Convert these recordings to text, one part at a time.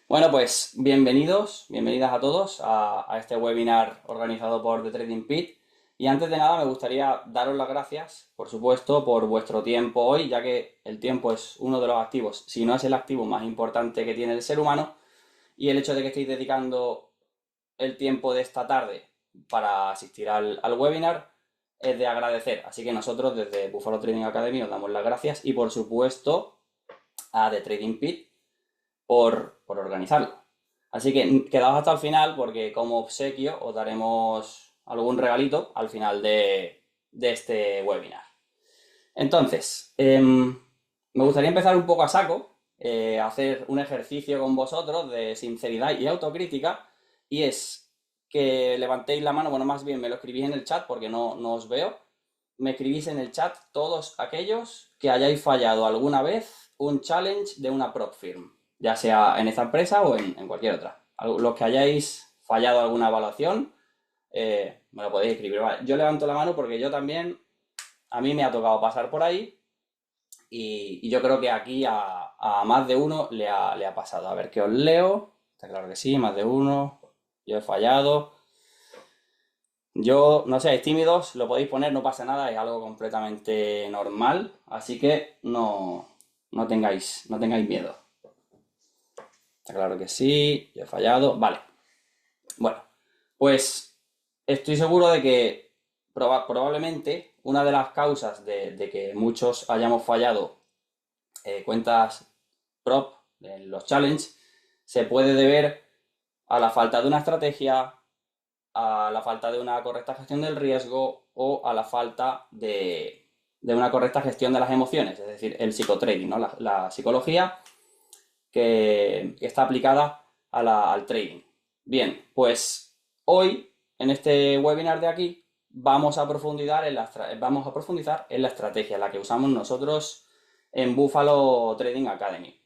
Bueno, pues bienvenidas a todos a este webinar organizado por The Trading Pit. Y antes de nada me gustaría daros las gracias, por supuesto, por vuestro tiempo hoy, ya que el tiempo es uno de los activos, si no es el activo más importante que tiene el ser humano, y el hecho de que estéis dedicando el tiempo de esta tarde para asistir al webinar es de agradecer. Así que nosotros desde Buffalo Trading Academy os damos las gracias y por supuesto a The Trading Pit por organizarlo. Así que quedaos hasta el final porque como obsequio os daremos algún regalito al final de este webinar. Entonces, me gustaría empezar un poco a saco, hacer un ejercicio con vosotros de sinceridad y autocrítica, y es que levantéis la mano, bueno, más bien me lo escribís en el chat porque no os veo, me escribís en el chat todos aquellos que hayáis fallado alguna vez un challenge de una prop firm, ya sea en esta empresa o en cualquier otra. Los que hayáis fallado alguna evaluación, me lo podéis escribir. Vale, yo levanto la mano porque yo también, a mí me ha tocado pasar por ahí y yo creo que aquí a más de uno le ha pasado. A ver, que os leo. Está claro que sí, más de uno. Yo he fallado. Yo, no seáis tímidos, lo podéis poner, no pasa nada, es algo completamente normal, así que no tengáis miedo. Está claro que sí, yo he fallado, vale. Bueno, pues estoy seguro de que probablemente una de las causas de que muchos hayamos fallado cuentas prop en los challenge se puede deber a la falta de una estrategia, a la falta de una correcta gestión del riesgo o a la falta de una correcta gestión de las emociones, es decir, el psicotrading, ¿no? La psicología que está aplicada al trading. Bien, pues hoy, en este webinar de aquí, vamos a profundizar en la estrategia, la que usamos nosotros en Buffalo Trading Academy.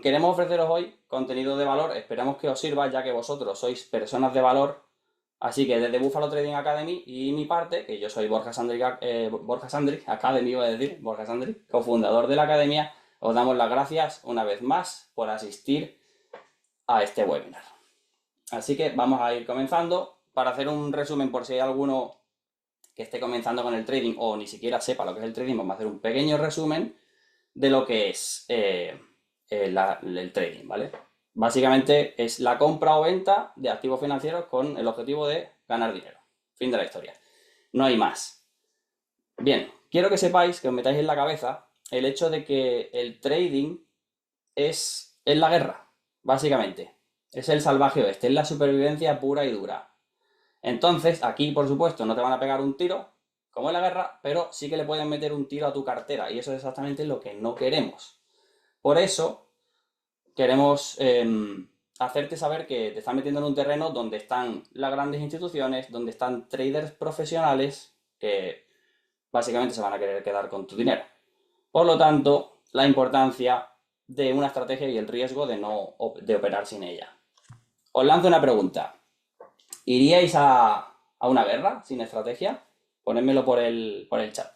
Queremos ofreceros hoy contenido de valor, esperamos que os sirva ya que vosotros sois personas de valor, así que desde Buffalo Trading Academy y mi parte, que yo soy Borja Sandrick, Academy, iba a decir, Borja Sandrick, cofundador de la academia, os damos las gracias una vez más por asistir a este webinar. Así que vamos a ir comenzando. Para hacer un resumen, por si hay alguno que esté comenzando con el trading o ni siquiera sepa lo que es el trading, vamos a hacer un pequeño resumen de lo que es el trading, ¿vale? Básicamente es la compra o venta de activos financieros con el objetivo de ganar dinero. Fin de la historia. No hay más. Bien, quiero que sepáis, que os metáis en la cabeza el hecho de que el trading es la guerra, básicamente. Es el salvaje oeste, es la supervivencia pura y dura. Entonces, aquí, por supuesto, no te van a pegar un tiro, como en la guerra, pero sí que le pueden meter un tiro a tu cartera, y eso es exactamente lo que no queremos. Por eso, queremos hacerte saber que te estás metiendo en un terreno donde están las grandes instituciones, donde están traders profesionales que básicamente se van a querer quedar con tu dinero. Por lo tanto, la importancia de una estrategia y el riesgo de operar sin ella. Os lanzo una pregunta. ¿Iríais a una guerra sin estrategia? Ponedmelo por el chat.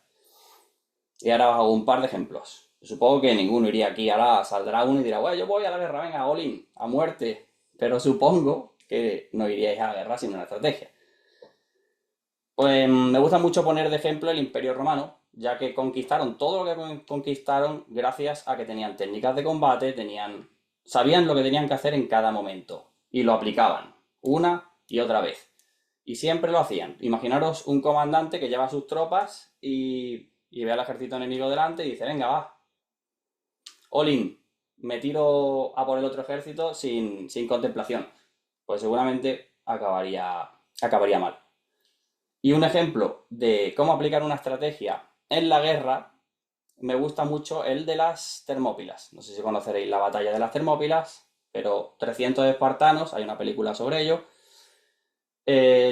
Y ahora os hago un par de ejemplos. Supongo que ninguno iría aquí. Ahora saldrá uno y dirá, bueno, yo voy a la guerra, venga, all a muerte. Pero supongo que no iríais a la guerra sin una estrategia. Pues me gusta mucho poner de ejemplo el Imperio Romano, ya que conquistaron todo lo que conquistaron gracias a que tenían técnicas de combate, sabían lo que tenían que hacer en cada momento y lo aplicaban una y otra vez. Y siempre lo hacían. Imaginaros un comandante que lleva sus tropas y ve al ejército enemigo delante y dice, venga, va, all in, me tiro a por el otro ejército sin contemplación. Pues seguramente acabaría mal. Y un ejemplo de cómo aplicar una estrategia en la guerra, me gusta mucho el de las Termópilas. No sé si conoceréis la batalla de las Termópilas, pero 300 espartanos, hay una película sobre ello,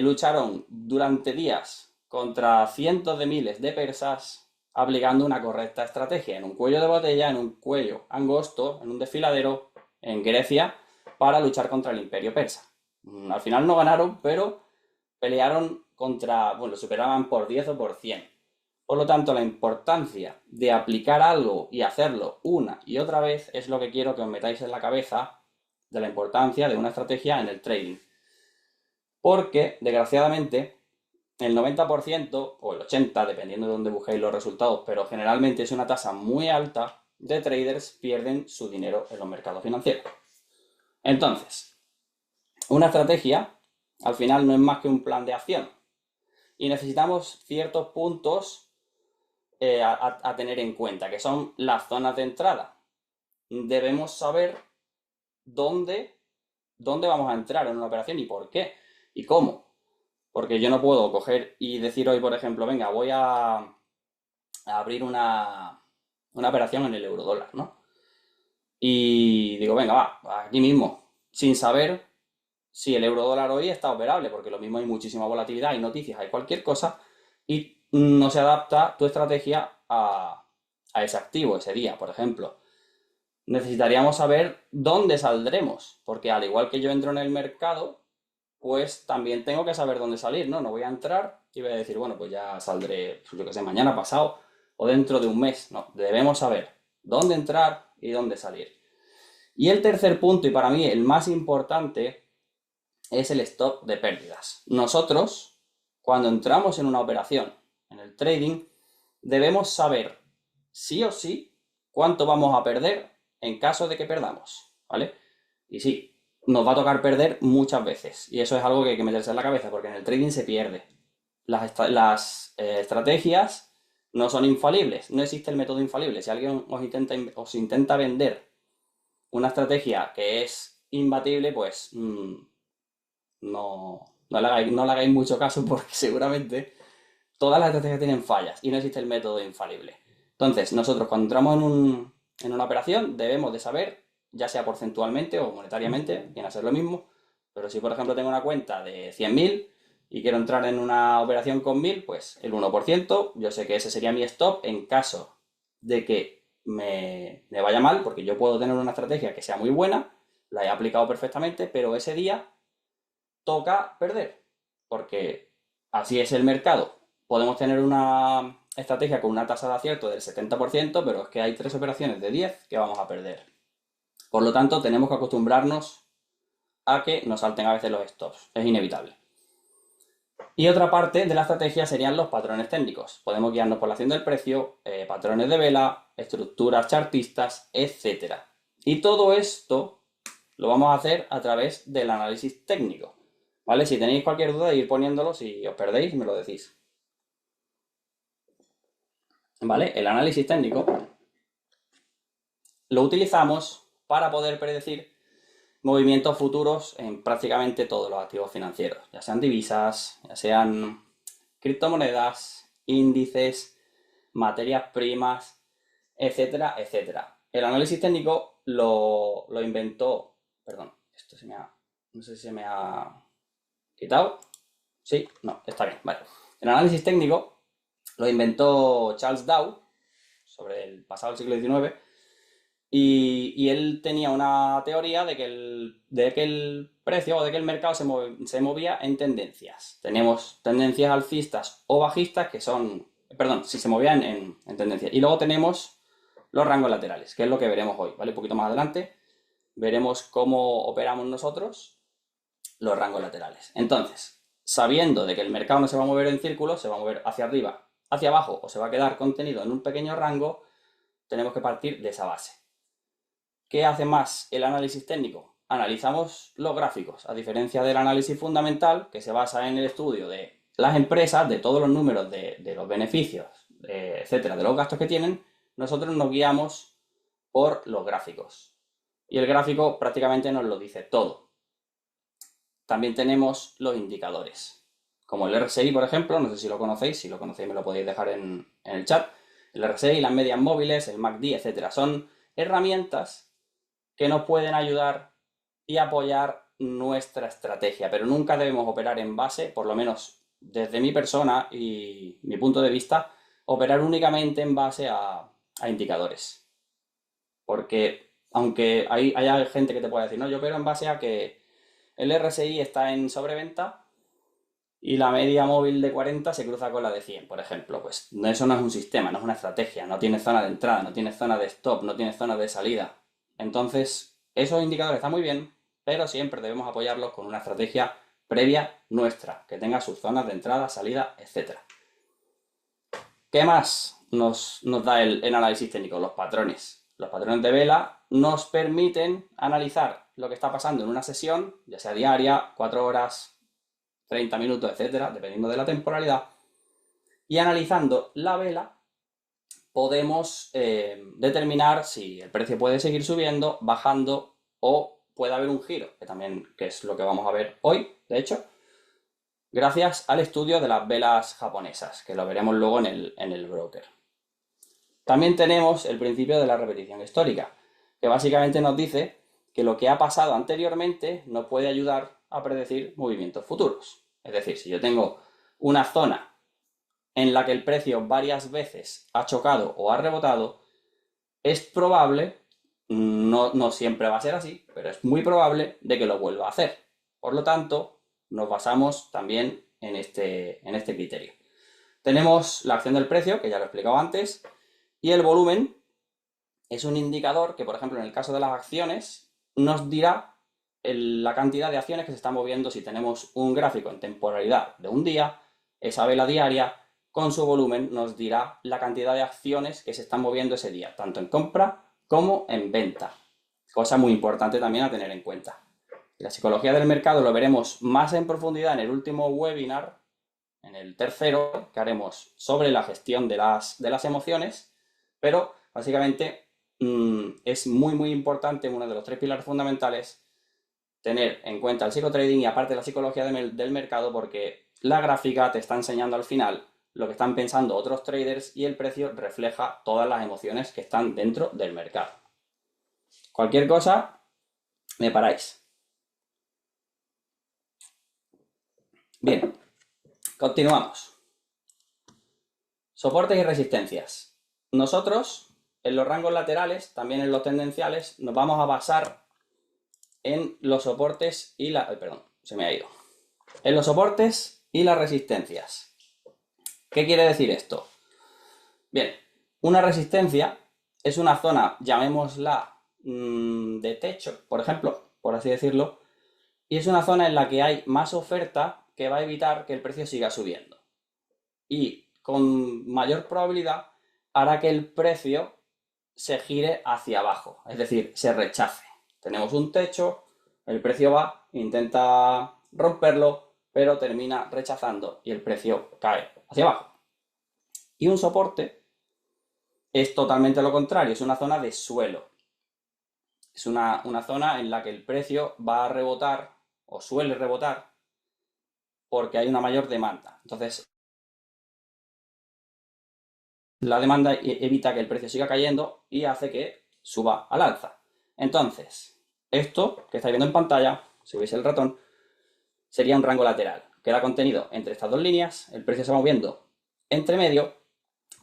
lucharon durante días contra cientos de miles de persas aplicando una correcta estrategia en un cuello de botella, en un cuello angosto, en un desfiladero en Grecia para luchar contra el imperio persa. Al final no ganaron, pero pelearon contra, bueno, superaban por 10 o por 100. Por lo tanto, la importancia de aplicar algo y hacerlo una y otra vez es lo que quiero que os metáis en la cabeza de la importancia de una estrategia en el trading. Porque, desgraciadamente, el 90% o el 80%, dependiendo de dónde busquéis los resultados, pero generalmente es una tasa muy alta de traders pierden su dinero en los mercados financieros. Entonces, una estrategia al final no es más que un plan de acción y necesitamos ciertos puntos a tener en cuenta, que son las zonas de entrada. Debemos saber dónde, dónde vamos a entrar en una operación y por qué y cómo. Porque yo no puedo coger y decir hoy, por ejemplo, venga, voy a abrir una operación en el eurodólar, ¿no? Y digo, venga, va, aquí mismo, sin saber si el eurodólar hoy está operable, porque lo mismo hay muchísima volatilidad, hay noticias, hay cualquier cosa, y no se adapta tu estrategia a ese activo ese día, por ejemplo. Necesitaríamos saber dónde saldremos, porque al igual que yo entro en el mercado, pues también tengo que saber dónde salir, ¿no? No voy a entrar y voy a decir, bueno, pues ya saldré, yo qué sé, mañana pasado o dentro de un mes. No, debemos saber dónde entrar y dónde salir. Y el tercer punto, y para mí el más importante, es el stop de pérdidas. Nosotros, cuando entramos en una operación, en el trading, debemos saber sí o sí cuánto vamos a perder en caso de que perdamos, ¿vale? Y sí, nos va a tocar perder muchas veces. Y eso es algo que hay que meterse en la cabeza, porque en el trading se pierde. Las estrategias no son infalibles, no existe el método infalible. Si alguien os intenta vender una estrategia que es imbatible, pues no le hagáis mucho caso porque seguramente todas las estrategias tienen fallas y no existe el método infalible. Entonces, nosotros cuando entramos en una operación debemos de saber, ya sea porcentualmente o monetariamente, viene a ser lo mismo, pero si por ejemplo tengo una cuenta de 100.000 y quiero entrar en una operación con 1.000, pues el 1%, yo sé que ese sería mi stop en caso de que me vaya mal, porque yo puedo tener una estrategia que sea muy buena, la he aplicado perfectamente, pero ese día toca perder, porque así es el mercado. Podemos tener una estrategia con una tasa de acierto del 70%, pero es que hay 3 operaciones de 10 que vamos a perder. Por lo tanto, tenemos que acostumbrarnos a que nos salten a veces los stops. Es inevitable. Y otra parte de la estrategia serían los patrones técnicos. Podemos guiarnos por la acción del precio, patrones de vela, estructuras chartistas, etc. Y todo esto lo vamos a hacer a través del análisis técnico. ¿Vale? Si tenéis cualquier duda, ir poniéndolo. Si os perdéis, me lo decís. ¿Vale? El análisis técnico lo utilizamos para poder predecir movimientos futuros en prácticamente todos los activos financieros, ya sean divisas, ya sean criptomonedas, índices, materias primas, etcétera, etcétera. El análisis técnico lo inventó, perdón, esto no sé si se me ha quitado. Sí, no, está bien, vale. El análisis técnico lo inventó Charles Dow sobre el pasado del siglo XIX y él tenía una teoría de que el precio o de que el mercado se movía en tendencias. Tenemos tendencias alcistas o bajistas que son, perdón, si se movían en tendencias. Y luego tenemos los rangos laterales, que es lo que veremos hoy, ¿vale? Un poquito más adelante veremos cómo operamos nosotros los rangos laterales. Entonces, sabiendo de que el mercado no se va a mover en círculos, se va a mover hacia arriba, hacia abajo o se va a quedar contenido en un pequeño rango, tenemos que partir de esa base. ¿Qué hace más el análisis técnico? Analizamos los gráficos, a diferencia del análisis fundamental, que se basa en el estudio de las empresas, de todos los números, de los beneficios, etcétera, de los gastos que tienen. Nosotros nos guiamos por los gráficos. Y el gráfico prácticamente nos lo dice todo. También tenemos los indicadores, como el RSI, por ejemplo, no sé si lo conocéis, si lo conocéis me lo podéis dejar en el chat. El RSI, las medias móviles, el MACD, etcétera, son herramientas que nos pueden ayudar y apoyar nuestra estrategia, pero nunca debemos operar en base, por lo menos desde mi persona y mi punto de vista, operar únicamente en base a indicadores. Porque aunque haya gente que te pueda decir, no, yo opero en base a que el RSI está en sobreventa, y la media móvil de 40 se cruza con la de 100, por ejemplo. Pues eso no es un sistema, no es una estrategia, no tiene zona de entrada, no tiene zona de stop, no tiene zona de salida. Entonces, esos indicadores están muy bien, pero siempre debemos apoyarlos con una estrategia previa nuestra, que tenga sus zonas de entrada, salida, etc. ¿Qué más nos da el análisis técnico? Los patrones. Los patrones de vela nos permiten analizar lo que está pasando en una sesión, ya sea diaria, 4 horas, 30 minutos, etcétera, dependiendo de la temporalidad. Y analizando la vela, podemos determinar si el precio puede seguir subiendo, bajando o puede haber un giro, que es lo que vamos a ver hoy, de hecho, gracias al estudio de las velas japonesas, que lo veremos luego en el broker. También tenemos el principio de la repetición histórica, que básicamente nos dice que lo que ha pasado anteriormente nos puede ayudar a predecir movimientos futuros. Es decir, si yo tengo una zona en la que el precio varias veces ha chocado o ha rebotado, es probable, no siempre va a ser así, pero es muy probable de que lo vuelva a hacer. Por lo tanto, nos basamos también en este criterio. Tenemos la acción del precio, que ya lo he explicado antes, y el volumen es un indicador que, por ejemplo, en el caso de las acciones, nos dirá la cantidad de acciones que se están moviendo si tenemos un gráfico en temporalidad de un día, esa vela diaria con su volumen nos dirá la cantidad de acciones que se están moviendo ese día, tanto en compra como en venta. Cosa muy importante también a tener en cuenta. La psicología del mercado lo veremos más en profundidad en el último webinar, en el tercero, que haremos sobre la gestión de las emociones, pero básicamente es muy importante, uno de los 3 pilares fundamentales, tener en cuenta el psicotrading y aparte la psicología del mercado, porque la gráfica te está enseñando al final lo que están pensando otros traders y el precio refleja todas las emociones que están dentro del mercado. Cualquier cosa, me paráis. Bien, continuamos. Soportes y resistencias. Nosotros, en los rangos laterales, también en los tendenciales, nos vamos a basar en los soportes y en los soportes y las resistencias. ¿Qué quiere decir esto? Bien, una resistencia es una zona, llamémosla de techo, por ejemplo, por así decirlo, y es una zona en la que hay más oferta que va a evitar que el precio siga subiendo. Y con mayor probabilidad hará que el precio se gire hacia abajo, es decir, se rechace. Tenemos un techo, el precio va, intenta romperlo, pero termina rechazando y el precio cae hacia abajo. Y un soporte es totalmente lo contrario, es una zona de suelo. Es una zona en la que el precio va a rebotar o suele rebotar porque hay una mayor demanda. Entonces, la demanda evita que el precio siga cayendo y hace que suba al alza. Entonces, esto que estáis viendo en pantalla, si veis el ratón, sería un rango lateral. Queda contenido entre estas dos líneas, el precio se va moviendo entre medio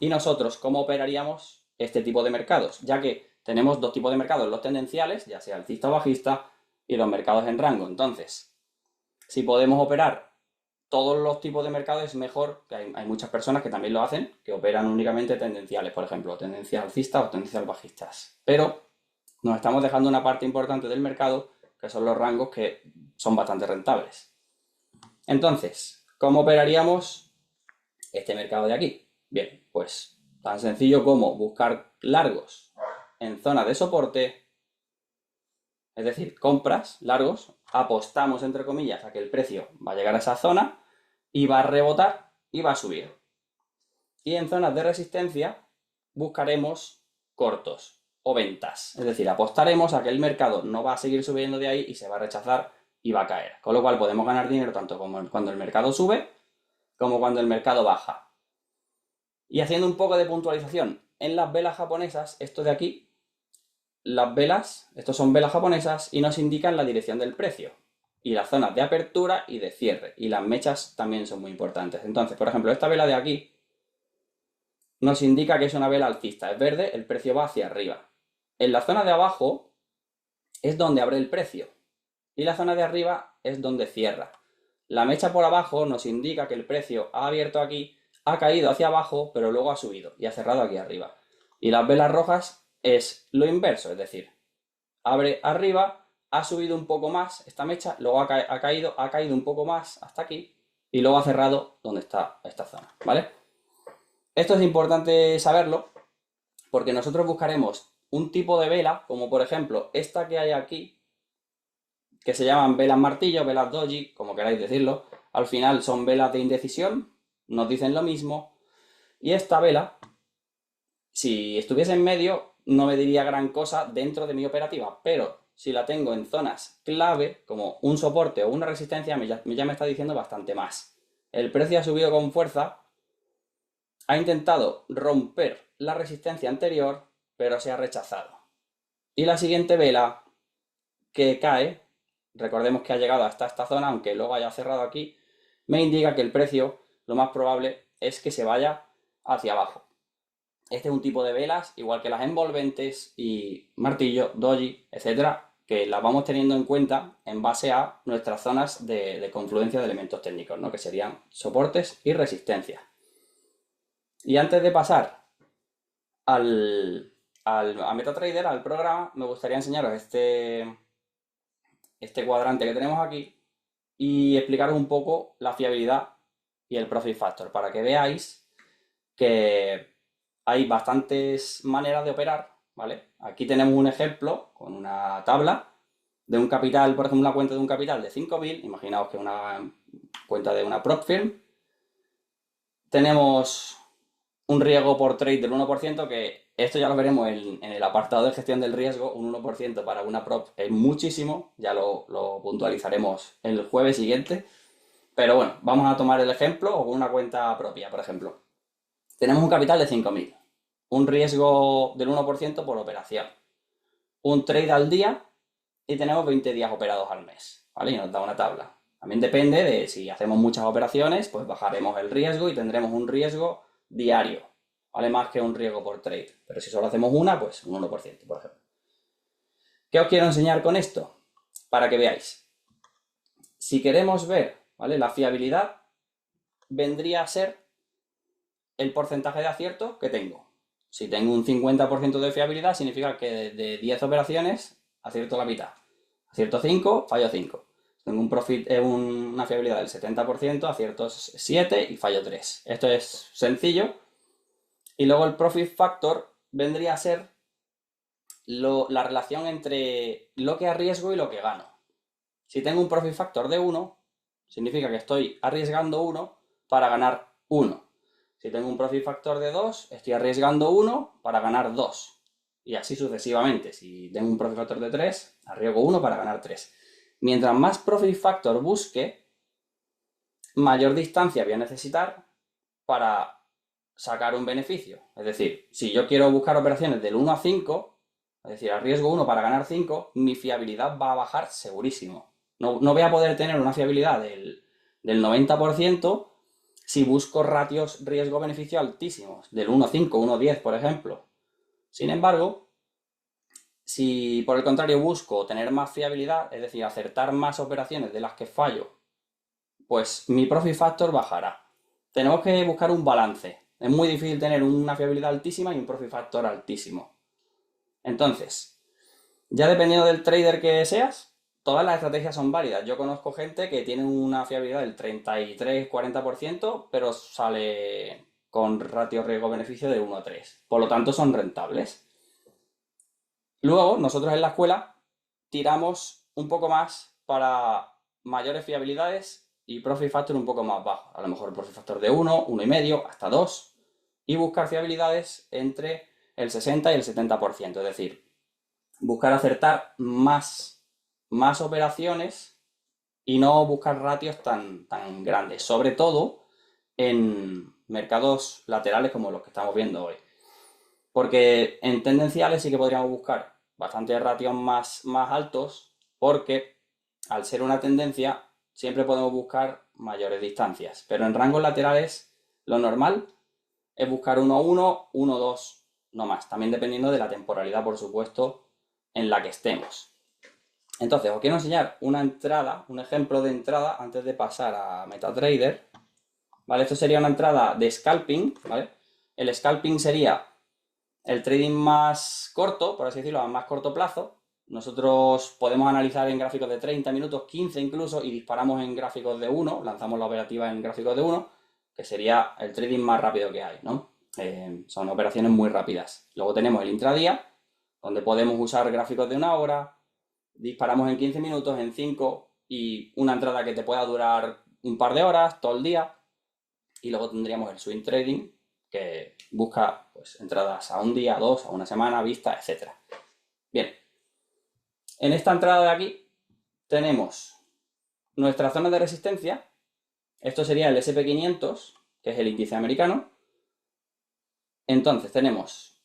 y nosotros, ¿cómo operaríamos este tipo de mercados? Ya que tenemos dos tipos de mercados, los tendenciales, ya sea alcista o bajista, y los mercados en rango. Entonces, si podemos operar todos los tipos de mercados es mejor, que hay muchas personas que también lo hacen, que operan únicamente tendenciales, por ejemplo, tendencias alcistas o tendencias bajistas. Pero nos estamos dejando una parte importante del mercado, que son los rangos que son bastante rentables. Entonces, ¿cómo operaríamos este mercado de aquí? Bien, pues tan sencillo como buscar largos en zona de soporte, es decir, compras largos, apostamos entre comillas a que el precio va a llegar a esa zona y va a rebotar y va a subir. Y en zonas de resistencia buscaremos cortos o ventas, es decir, apostaremos a que el mercado no va a seguir subiendo de ahí y se va a rechazar y va a caer. Con lo cual podemos ganar dinero tanto como cuando el mercado sube como cuando el mercado baja. Y haciendo un poco de puntualización, en las velas japonesas, esto de aquí, las velas, estos son velas japonesas y nos indican la dirección del precio y las zonas de apertura y de cierre, y las mechas también son muy importantes. Entonces, por ejemplo, esta vela de aquí nos indica que es una vela alcista, es verde, el precio va hacia arriba. En la zona de abajo es donde abre el precio y la zona de arriba es donde cierra. La mecha por abajo nos indica que el precio ha abierto aquí, ha caído hacia abajo, pero luego ha subido y ha cerrado aquí arriba. Y las velas rojas es lo inverso, es decir, abre arriba, ha subido un poco más esta mecha, luego ha caído un poco más hasta aquí y luego ha cerrado donde está esta zona, ¿vale? Esto es importante saberlo porque nosotros buscaremos un tipo de vela, como por ejemplo esta que hay aquí, que se llaman velas martillo, velas doji, como queráis decirlo. Al final son velas de indecisión, nos dicen lo mismo. Y esta vela, si estuviese en medio, no me diría gran cosa dentro de mi operativa, pero si la tengo en zonas clave, como un soporte o una resistencia, ya me está diciendo bastante más. El precio ha subido con fuerza, ha intentado romper la resistencia anterior, pero se ha rechazado. Y la siguiente vela que cae, recordemos que ha llegado hasta esta zona, aunque luego haya cerrado aquí, me indica que el precio, lo más probable, es que se vaya hacia abajo. Este es un tipo de velas, igual que las envolventes y martillo, doji, etcétera, que las vamos teniendo en cuenta en base a nuestras zonas de confluencia de elementos técnicos, ¿no? Que serían soportes y resistencias. Y antes de pasar a MetaTrader, al programa, me gustaría enseñaros este cuadrante que tenemos aquí y explicaros un poco la fiabilidad y el profit factor para que veáis que hay bastantes maneras de operar, ¿vale? Aquí tenemos un ejemplo con una tabla de un capital, por ejemplo, una cuenta de un capital de 5.000, imaginaos que una cuenta de una prop firm. Tenemos un riesgo por trade del 1%, que esto ya lo veremos en el apartado de gestión del riesgo. Un 1% para una prop es muchísimo, ya lo puntualizaremos el jueves siguiente. Pero bueno, vamos a tomar el ejemplo o una cuenta propia, por ejemplo. Tenemos un capital de 5.000, un riesgo del 1% por operación, un trade al día y tenemos 20 días operados al mes, ¿vale? Y nos da una tabla. También depende de si hacemos muchas operaciones, pues bajaremos el riesgo y tendremos un riesgo diario, ¿vale? Más que un riesgo por trade. Pero si solo hacemos una, pues un 1%, por ejemplo. ¿Qué os quiero enseñar con esto? Para que veáis. Si queremos ver, ¿vale? La fiabilidad vendría a ser el porcentaje de acierto que tengo. Si tengo un 50% de fiabilidad, significa que de 10 operaciones acierto la mitad. Acierto 5, fallo 5. Tengo una fiabilidad del 70%, acierto 7 y fallo 3. Esto es sencillo. Y luego el profit factor vendría a ser la relación entre lo que arriesgo y lo que gano. Si tengo un profit factor de 1, significa que estoy arriesgando 1 para ganar 1. Si tengo un profit factor de 2, estoy arriesgando 1 para ganar 2. Y así sucesivamente. Si tengo un profit factor de 3, arriesgo 1 para ganar 3. Mientras más profit factor busque, mayor distancia voy a necesitar para sacar un beneficio. Es decir, si yo quiero buscar operaciones del 1 a 5, es decir, arriesgo 1 para ganar 5, mi fiabilidad va a bajar segurísimo. No voy a poder tener una fiabilidad del 90% si busco ratios riesgo-beneficio altísimos, del 1 a 5, 1 a 10, por ejemplo. Sin embargo, si por el contrario busco tener más fiabilidad, es decir, acertar más operaciones de las que fallo, pues mi profit factor bajará. Tenemos que buscar un balance. Es muy difícil tener una fiabilidad altísima y un profit factor altísimo. Entonces, ya dependiendo del trader que seas, todas las estrategias son válidas. Yo conozco gente que tiene una fiabilidad del 33-40%, pero sale con ratio riesgo-beneficio de 1 a 3. Por lo tanto, son rentables. Luego, nosotros en la escuela tiramos un poco más para mayores fiabilidades y profit factor un poco más bajo. A lo mejor profit factor de 1, 1,5, hasta 2. Y buscar fiabilidades entre el 60 y el 70%. Es decir, buscar acertar más operaciones y no buscar ratios tan grandes. Sobre todo en mercados laterales como los que estamos viendo hoy. Porque en tendenciales sí que podríamos buscar bastantes ratios más altos, porque al ser una tendencia siempre podemos buscar mayores distancias. Pero en rangos laterales lo normal es buscar 1,1, 1,2, no más. También dependiendo de la temporalidad, por supuesto, en la que estemos. Entonces, os quiero enseñar una entrada, un ejemplo de entrada antes de pasar a MetaTrader. ¿Vale? Esto sería una entrada de scalping, ¿vale? El scalping sería el trading más corto, por así decirlo, a más corto plazo. Nosotros podemos analizar en gráficos de 30 minutos, 15 incluso, y disparamos en gráficos de 1, lanzamos la operativa en gráficos de 1, que sería el trading más rápido que hay, ¿no? Son operaciones muy rápidas. Luego tenemos el intradía, donde podemos usar gráficos de 1 hora, disparamos en 15 minutos, en 5, y una entrada que te pueda durar un par de horas, todo el día. Y luego tendríamos el swing trading, que busca pues, entradas a un día, a dos, a una semana, vista, etc. Bien, en esta entrada de aquí tenemos nuestra zona de resistencia. Esto sería el SP500, que es el índice americano. Entonces tenemos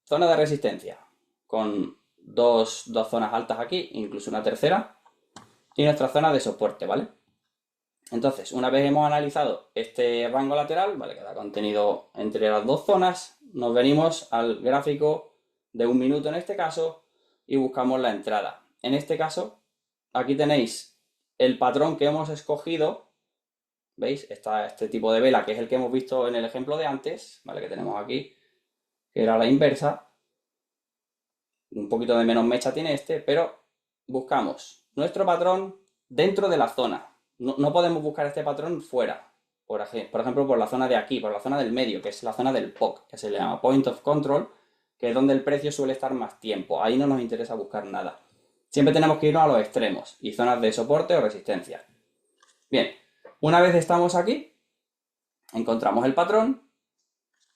zona de resistencia con dos zonas altas aquí, incluso una tercera, y nuestra zona de soporte, ¿vale? Entonces, una vez hemos analizado este rango lateral, ¿vale? Que da contenido entre las dos zonas, nos venimos al gráfico de 1 minuto en este caso y buscamos la entrada. En este caso, aquí tenéis el patrón que hemos escogido. ¿Veis? Está este tipo de vela, que es el que hemos visto en el ejemplo de antes, ¿vale? Que tenemos aquí, que era la inversa. Un poquito de menos mecha tiene este, pero buscamos nuestro patrón dentro de la zona. No podemos buscar este patrón fuera. Por ejemplo, por la zona de aquí, por la zona del medio, que es la zona del POC, que se le llama Point of Control, que es donde el precio suele estar más tiempo. Ahí no nos interesa buscar nada. Siempre tenemos que irnos a los extremos y zonas de soporte o resistencia. Bien, una vez estamos aquí, encontramos el patrón,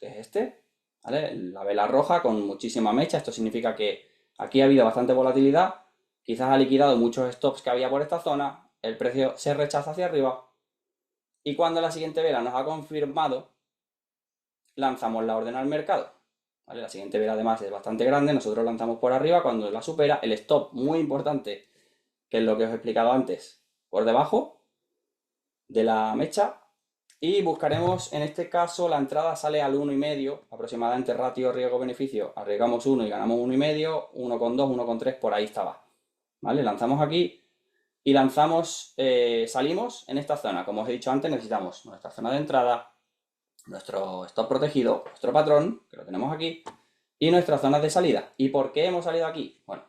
que es este, ¿vale? La vela roja con muchísima mecha. Esto significa que aquí ha habido bastante volatilidad, quizás ha liquidado muchos stops que había por esta zona, el precio se rechaza hacia arriba y cuando la siguiente vela nos ha confirmado, lanzamos la orden al mercado. ¿Vale? La siguiente vela además es bastante grande, nosotros lanzamos por arriba, cuando la supera, el stop muy importante, que es lo que os he explicado antes, por debajo de la mecha. Y buscaremos, en este caso, la entrada sale al 1,5, aproximadamente ratio riesgo-beneficio. Arriesgamos 1 y ganamos 1,5, 1,2, 1,3, por ahí estaba. ¿Vale? Lanzamos aquí y lanzamos, salimos en esta zona. Como os he dicho antes, necesitamos nuestra zona de entrada, nuestro stop protegido, nuestro patrón, que lo tenemos aquí, y nuestra zona de salida. ¿Y por qué hemos salido aquí? Bueno,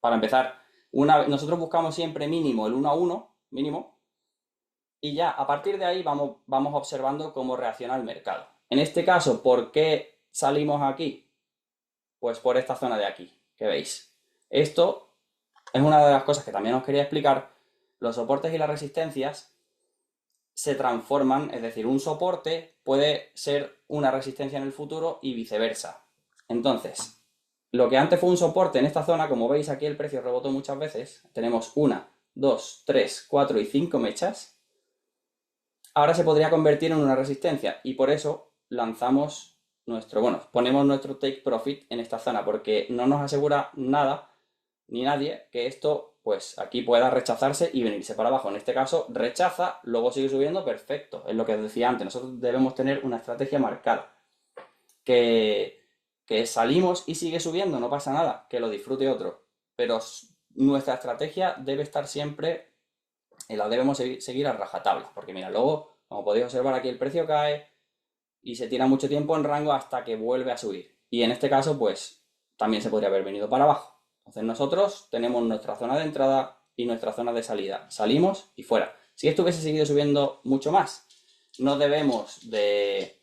para empezar, nosotros buscamos siempre mínimo el 1 a 1, mínimo, y ya a partir de ahí vamos observando cómo reacciona el mercado. En este caso, ¿por qué salimos aquí? Pues por esta zona de aquí, que veis. Esto es una de las cosas que también os quería explicar. Los soportes y las resistencias se transforman, es decir, un soporte puede ser una resistencia en el futuro y viceversa. Entonces, lo que antes fue un soporte en esta zona, como veis aquí el precio rebotó muchas veces, tenemos 1, 2, 3, 4 y 5 mechas. Ahora se podría convertir en una resistencia y por eso lanzamos ponemos nuestro take profit en esta zona, porque no nos asegura nada ni nadie que esto pues aquí pueda rechazarse y venirse para abajo. En este caso rechaza, luego sigue subiendo, perfecto, es lo que os decía antes. Nosotros debemos tener una estrategia marcada, que salimos y sigue subiendo, no pasa nada, que lo disfrute otro, pero nuestra estrategia debe estar siempre, y la debemos seguir a rajatabla, porque mira, luego, como podéis observar aquí, el precio cae y se tira mucho tiempo en rango hasta que vuelve a subir. Y en este caso, pues, también se podría haber venido para abajo. Entonces nosotros tenemos nuestra zona de entrada y nuestra zona de salida. Salimos y fuera. Si esto hubiese seguido subiendo mucho más, no debemos de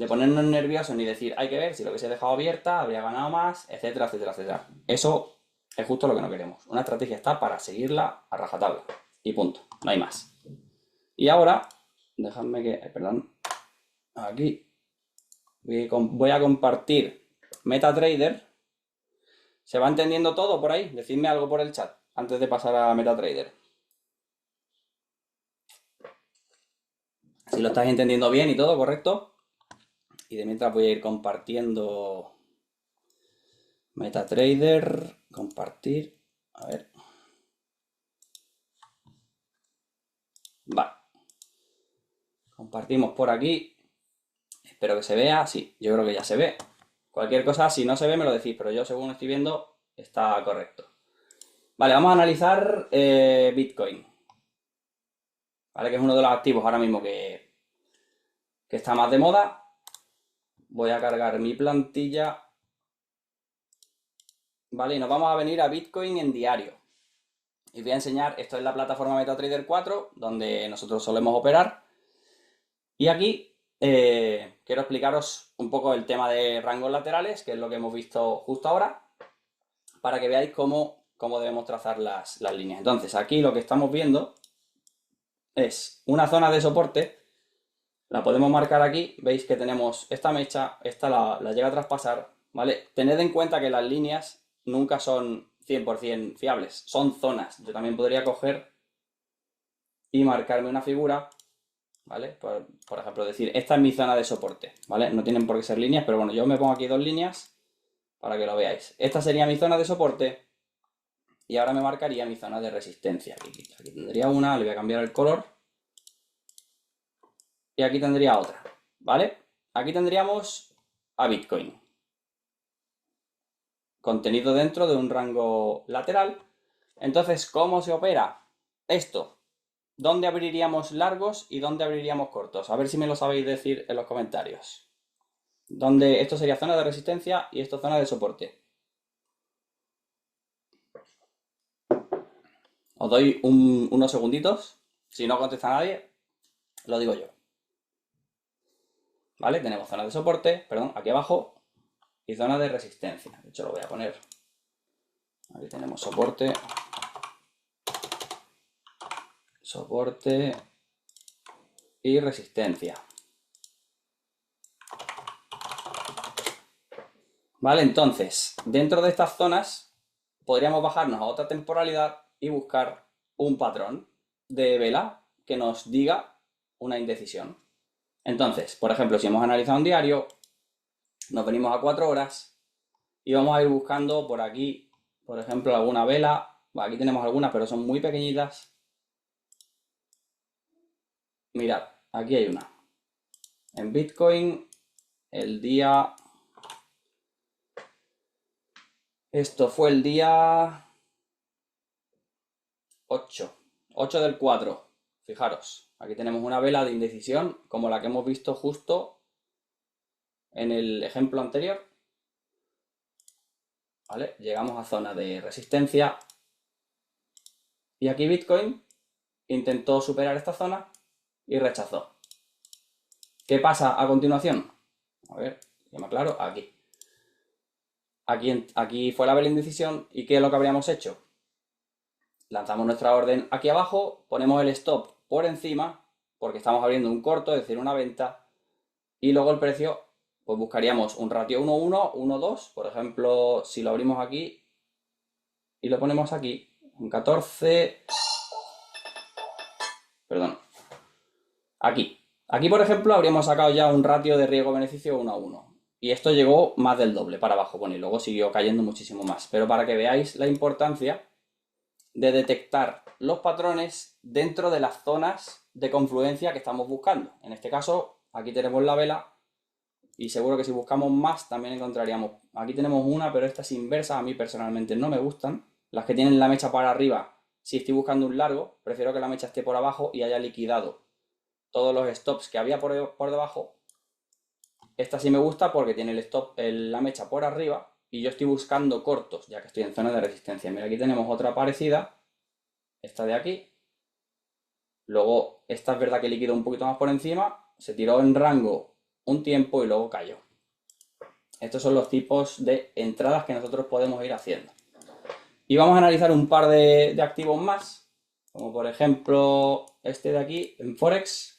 ponernos nerviosos ni decir, hay que ver, si lo hubiese dejado abierta, habría ganado más, etcétera, etcétera, etcétera. Eso es justo lo que no queremos. Una estrategia está para seguirla a rajatabla. Y punto. No hay más. Y ahora, dejadme que, perdón, aquí voy a compartir MetaTrader. ¿Se va entendiendo todo por ahí? Decidme algo por el chat antes de pasar a MetaTrader. Si lo estáis entendiendo bien y todo, ¿correcto? Y de mientras voy a ir compartiendo MetaTrader. Compartir. A ver. Vale. Compartimos por aquí. Espero que se vea. Sí, yo creo que ya se ve. Cualquier cosa, si no se ve, me lo decís, pero yo según estoy viendo, está correcto. Vale, vamos a analizar Bitcoin. ¿Vale? Que es uno de los activos ahora mismo que está más de moda. Voy a cargar mi plantilla. Vale, y nos vamos a venir a Bitcoin en diario. Y voy a enseñar, esto es la plataforma MetaTrader 4, donde nosotros solemos operar. Y aquí quiero explicaros un poco el tema de rangos laterales, que es lo que hemos visto justo ahora, para que veáis cómo debemos trazar las líneas. Entonces, aquí lo que estamos viendo es una zona de soporte. La podemos marcar aquí, veis que tenemos esta mecha, esta la llega a traspasar, ¿vale? Tened en cuenta que las líneas nunca son 100% fiables, son zonas. Yo también podría coger y marcarme una figura, ¿vale? Por ejemplo, decir, esta es mi zona de soporte, ¿vale? No tienen por qué ser líneas, pero bueno, yo me pongo aquí 2 líneas para que lo veáis. Esta sería mi zona de soporte y ahora me marcaría mi zona de resistencia. Aquí tendría una, le voy a cambiar el color. Y aquí tendría otra, ¿vale? Aquí tendríamos a Bitcoin. Contenido dentro de un rango lateral. Entonces, ¿cómo se opera esto? ¿Dónde abriríamos largos y dónde abriríamos cortos? A ver si me lo sabéis decir en los comentarios. Esto sería zona de resistencia y esto zona de soporte. Os doy unos segunditos. Si no contesta nadie, lo digo yo. ¿Vale? Tenemos zona de soporte, perdón, aquí abajo, y zona de resistencia. De hecho, lo voy a poner. Aquí tenemos soporte. Soporte y resistencia. Vale, entonces, dentro de estas zonas podríamos bajarnos a otra temporalidad y buscar un patrón de vela que nos diga una indecisión. Entonces, por ejemplo, si hemos analizado un diario, nos venimos a 4 horas y vamos a ir buscando por aquí, por ejemplo, alguna vela. Bueno, aquí tenemos algunas, pero son muy pequeñitas. Mirad, aquí hay una. En Bitcoin, el día... Esto fue el día 8 del 4. Fijaros, aquí tenemos una vela de indecisión como la que hemos visto justo en el ejemplo anterior. ¿Vale? Llegamos a zona de resistencia y aquí Bitcoin intentó superar esta zona y rechazó. ¿Qué pasa a continuación? A ver, ya me aclaro, aquí. Aquí fue la vela de indecisión y ¿qué es lo que habríamos hecho? Lanzamos nuestra orden aquí abajo, ponemos el stop por encima, porque estamos abriendo un corto, es decir, una venta, y luego el precio, pues buscaríamos un ratio 1,1, 1,2, por ejemplo, si lo abrimos aquí y lo ponemos aquí, un 14, perdón, aquí. Aquí, por ejemplo, habríamos sacado ya un ratio de riesgo-beneficio 1,1. Y esto llegó más del doble para abajo, bueno, y luego siguió cayendo muchísimo más. Pero para que veáis la importancia de detectar los patrones dentro de las zonas de confluencia que estamos buscando. En este caso, aquí tenemos la vela y seguro que si buscamos más también encontraríamos. Aquí tenemos una, pero estas inversas a mí personalmente no me gustan. Las que tienen la mecha para arriba, si estoy buscando un largo, prefiero que la mecha esté por abajo y haya liquidado todos los stops que había por debajo. Esta sí me gusta porque tiene el stop, la mecha por arriba y yo estoy buscando cortos, ya que estoy en zona de resistencia. Mira, aquí tenemos otra parecida, esta de aquí. Luego, esta es verdad que liquidó un poquito más por encima, se tiró en rango un tiempo y luego cayó. Estos son los tipos de entradas que nosotros podemos ir haciendo. Y vamos a analizar un par de activos más, como por ejemplo este de aquí, en Forex.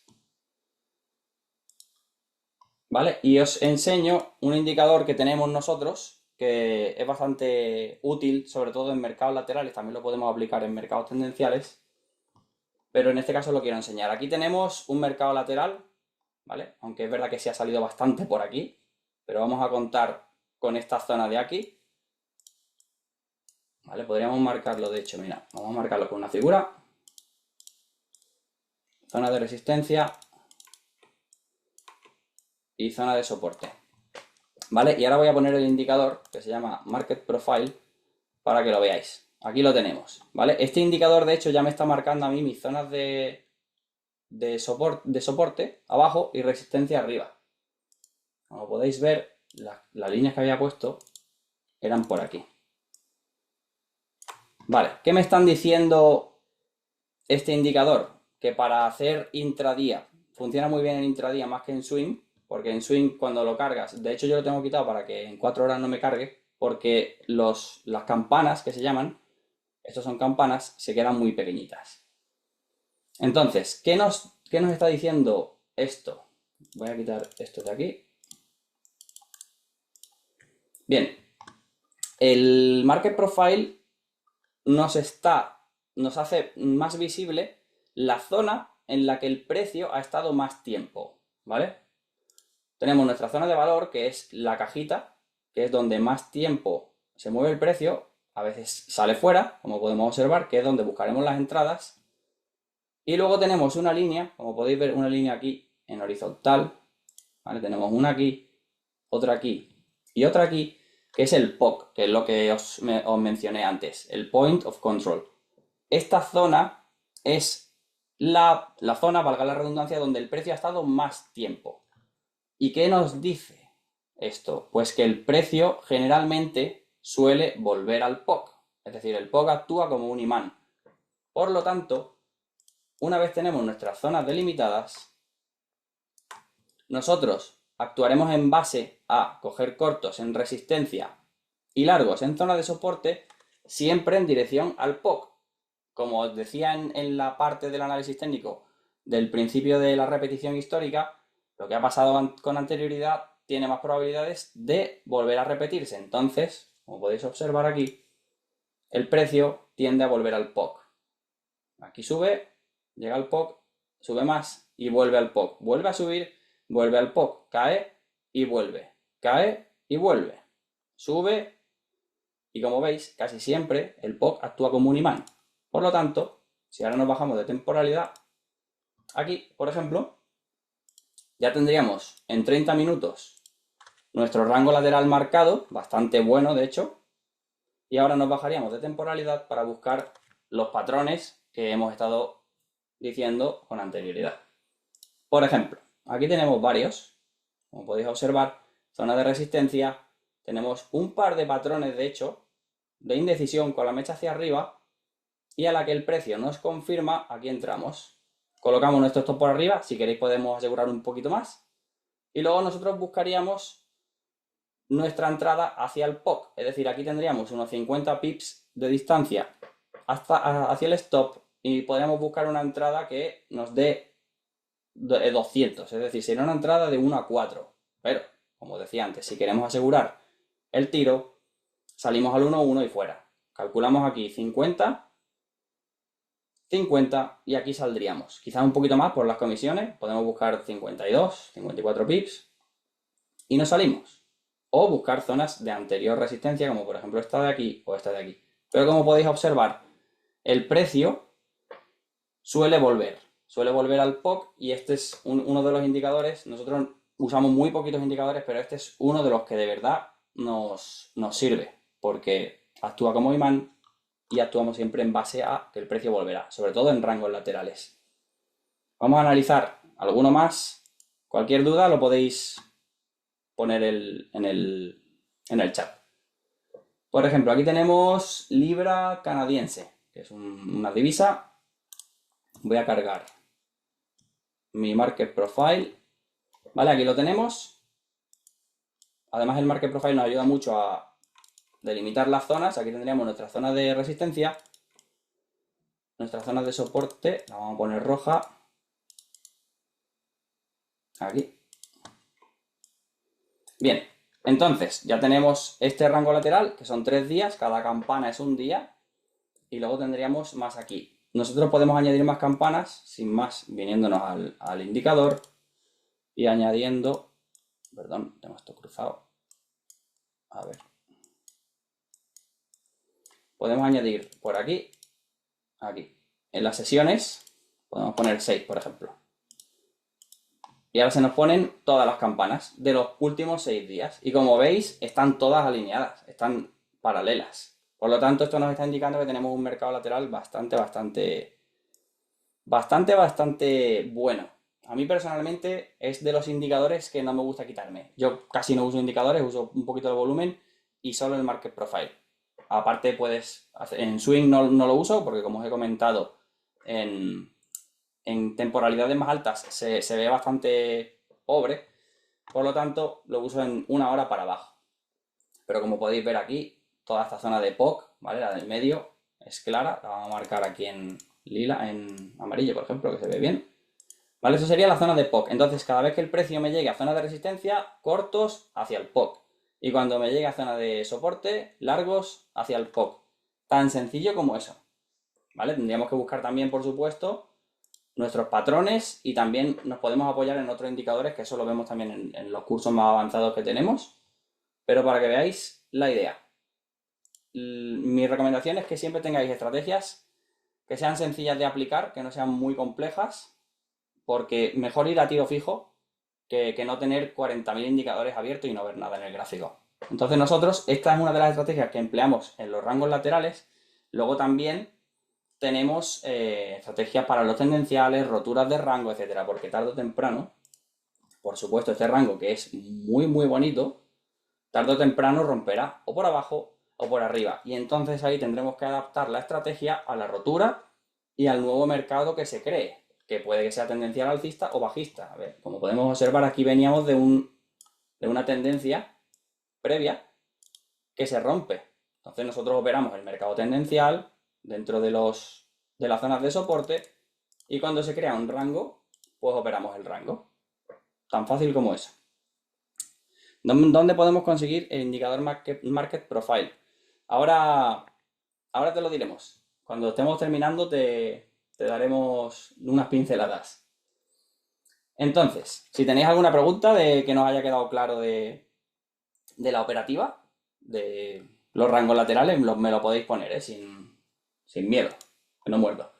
¿Vale? Y os enseño un indicador que tenemos nosotros, que es bastante útil, sobre todo en mercados laterales, también lo podemos aplicar en mercados tendenciales, pero en este caso lo quiero enseñar. Aquí tenemos un mercado lateral, ¿vale? Aunque es verdad que se ha salido bastante por aquí, pero vamos a contar con esta zona de aquí, ¿vale? Podríamos marcarlo, de hecho, mira, vamos a marcarlo con una figura, zona de resistencia y zona de soporte, ¿vale? Y ahora voy a poner el indicador que se llama Market Profile para que lo veáis. Aquí lo tenemos, ¿vale? Este indicador, de hecho, ya me está marcando a mí mis zonas de soporte abajo y resistencia arriba. Como podéis ver, las líneas que había puesto eran por aquí. Vale, ¿qué me están diciendo este indicador? Que para hacer intradía, funciona muy bien en intradía más que en swing, porque en swing cuando lo cargas, de hecho yo lo tengo quitado para que en 4 horas no me cargue, porque las campanas que se llaman, estos son campanas, se quedan muy pequeñitas. Entonces, ¿qué nos está diciendo esto? Voy a quitar esto de aquí. Bien, el Market Profile nos hace más visible la zona en la que el precio ha estado más tiempo, ¿vale? Tenemos nuestra zona de valor, que es la cajita, que es donde más tiempo se mueve el precio, a veces sale fuera, como podemos observar, que es donde buscaremos las entradas. Y luego tenemos una línea, como podéis ver, una línea aquí en horizontal, ¿vale? Tenemos una aquí, otra aquí y otra aquí, que es el POC, que es lo que os mencioné antes, el Point of Control. Esta zona es la zona, valga la redundancia, donde el precio ha estado más tiempo. ¿Y qué nos dice esto? Pues que el precio generalmente suele volver al POC. Es decir, el POC actúa como un imán. Por lo tanto, una vez tenemos nuestras zonas delimitadas, nosotros actuaremos en base a coger cortos en resistencia y largos en zona de soporte, siempre en dirección al POC. Como os decía en la parte del análisis técnico del principio de la repetición histórica, lo que ha pasado con anterioridad tiene más probabilidades de volver a repetirse. Entonces, como podéis observar aquí, el precio tiende a volver al POC. Aquí sube, llega al POC, sube más y vuelve al POC. Vuelve a subir, vuelve al POC, cae y vuelve. Cae y vuelve. Sube y como veis, casi siempre el POC actúa como un imán. Por lo tanto, si ahora nos bajamos de temporalidad, aquí, por ejemplo, ya tendríamos en 30 minutos nuestro rango lateral marcado, bastante bueno de hecho, y ahora nos bajaríamos de temporalidad para buscar los patrones que hemos estado diciendo con anterioridad. Por ejemplo, aquí tenemos varios, como podéis observar, zona de resistencia, tenemos un par de patrones de hecho, de indecisión con la mecha hacia arriba, y a la que el precio nos confirma, aquí entramos. Colocamos nuestro stop por arriba, si queréis podemos asegurar un poquito más, y luego nosotros buscaríamos nuestra entrada hacia el POC, es decir, aquí tendríamos unos 50 pips de distancia hacia el stop y podríamos buscar una entrada que nos dé 200, es decir, sería una entrada de 1 a 4, pero, como decía antes, si queremos asegurar el tiro, salimos al 1-1 y fuera. Calculamos aquí 50 y aquí saldríamos. Quizás un poquito más por las comisiones. Podemos buscar 52, 54 pips y nos salimos. O buscar zonas de anterior resistencia, como por ejemplo esta de aquí o esta de aquí. Pero como podéis observar, el precio suele volver al POC y este es uno de los indicadores. Nosotros usamos muy poquitos indicadores, pero este es uno de los que de verdad nos sirve, porque actúa como imán y actuamos siempre en base a que el precio volverá, sobre todo en rangos laterales. Vamos a analizar alguno más. Cualquier duda lo podéis poner en el chat. Por ejemplo, aquí tenemos libra canadiense, que es una divisa. Voy a cargar mi market profile. Vale, aquí lo tenemos. Además, el market profile nos ayuda mucho a delimitar las zonas. Aquí tendríamos nuestra zona de resistencia, nuestra zona de soporte, la vamos a poner roja. Aquí. Bien, entonces ya tenemos este rango lateral, que son 3 días, cada campana es un día, y luego tendríamos más aquí. Nosotros podemos añadir más campanas, sin más, viniéndonos al indicador y añadiendo, perdón, tengo esto cruzado, a ver, podemos añadir por aquí, aquí. En las sesiones podemos poner 6, por ejemplo. Y ahora se nos ponen todas las campanas de los últimos 6 días. Y como veis, están todas alineadas, están paralelas. Por lo tanto, esto nos está indicando que tenemos un mercado lateral bastante bueno. A mí personalmente es de los indicadores que no me gusta quitarme. Yo casi no uso indicadores, uso un poquito de volumen y solo el market profile. Aparte puedes hacer, en swing no lo uso porque, como os he comentado, en temporalidades más altas se ve bastante pobre. Por lo tanto, lo uso en 1 hora para abajo. Pero como podéis ver aquí, toda esta zona de POC, ¿vale? La del medio es clara. La vamos a marcar aquí en lila, en amarillo, por ejemplo, que se ve bien. ¿Vale? Eso sería la zona de POC. Entonces, cada vez que el precio me llegue a zona de resistencia, cortos hacia el POC. Y cuando me llegue a zona de soporte, largos hacia el POC. Tan sencillo como eso. ¿Vale? Tendríamos que buscar también, por supuesto, nuestros patrones y también nos podemos apoyar en otros indicadores, que eso lo vemos también en los cursos más avanzados que tenemos. Pero para que veáis la idea. Mi recomendación es que siempre tengáis estrategias que sean sencillas de aplicar, que no sean muy complejas, porque mejor ir a tiro fijo que no tener 40.000 indicadores abiertos y no ver nada en el gráfico. Entonces nosotros, esta es una de las estrategias que empleamos en los rangos laterales. Luego también tenemos estrategias para los tendenciales, roturas de rango, etcétera, porque tarde o temprano, por supuesto, este rango que es muy bonito, tarde o temprano romperá o por abajo o por arriba. Y entonces ahí tendremos que adaptar la estrategia a la rotura y al nuevo mercado que se cree, que puede que sea tendencial alcista o bajista. A ver, como podemos observar, aquí veníamos de una tendencia previa que se rompe. Entonces nosotros operamos el mercado tendencial dentro de las zonas de soporte y cuando se crea un rango, pues operamos el rango. Tan fácil como eso. ¿Dónde podemos conseguir el indicador Market Profile? Ahora te lo diremos. Cuando estemos terminando te daremos unas pinceladas. Entonces, si tenéis alguna pregunta de que nos haya quedado claro de la operativa, de los rangos laterales, me lo podéis poner, sin miedo, que no muerdo.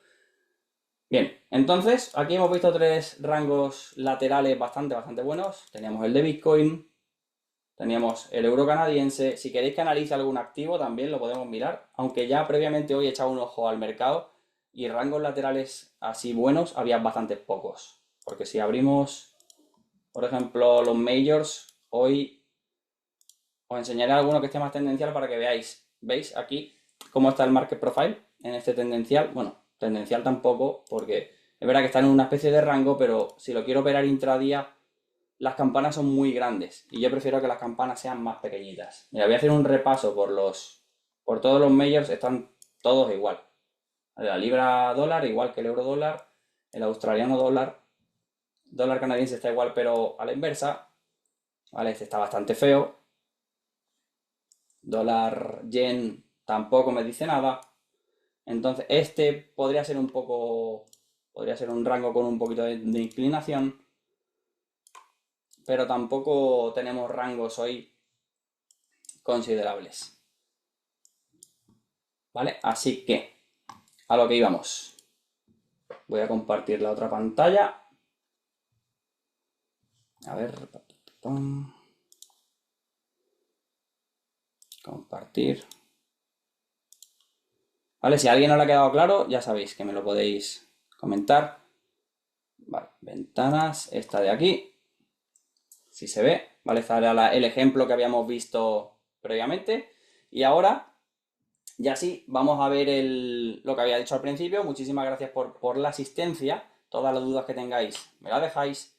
Bien, entonces aquí hemos visto 3 rangos laterales bastante buenos. Teníamos el de Bitcoin, teníamos el euro canadiense. Si queréis que analice algún activo también lo podemos mirar, aunque ya previamente hoy he echado un ojo al mercado y rangos laterales así buenos había bastante pocos. Porque si abrimos, por ejemplo, los majors, hoy os enseñaré alguno que esté más tendencial para que veáis. ¿Veis aquí cómo está el market profile en este tendencial? Bueno, tendencial tampoco, porque es verdad que está en una especie de rango, pero si lo quiero operar intradía, las campanas son muy grandes y yo prefiero que las campanas sean más pequeñitas. Mira, voy a hacer un repaso por todos los majors, están todos igual. La libra dólar igual que el euro dólar, el australiano dólar canadiense está igual pero a la inversa, ¿vale? Este está bastante feo. Dólar yen tampoco me dice nada. Entonces este podría ser un rango con un poquito de inclinación, pero tampoco tenemos rangos hoy considerables. ¿Vale? Así que, a lo que íbamos. Voy a compartir la otra pantalla. A ver. Compartir. Vale, si a alguien no le ha quedado claro, ya sabéis que me lo podéis comentar. Vale, ventanas, esta de aquí. Si se ve, ¿vale? Este era el ejemplo que habíamos visto previamente. Y ahora, ya sí, vamos a ver lo que había dicho al principio. Muchísimas gracias por la asistencia. Todas las dudas que tengáis me las dejáis.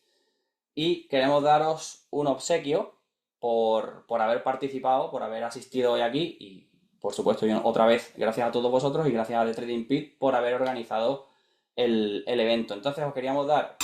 Y queremos daros un obsequio por haber participado, por haber asistido hoy aquí. Y, por supuesto, otra vez, gracias a todos vosotros y gracias a The Trading Pit por haber organizado el evento. Entonces, os queríamos dar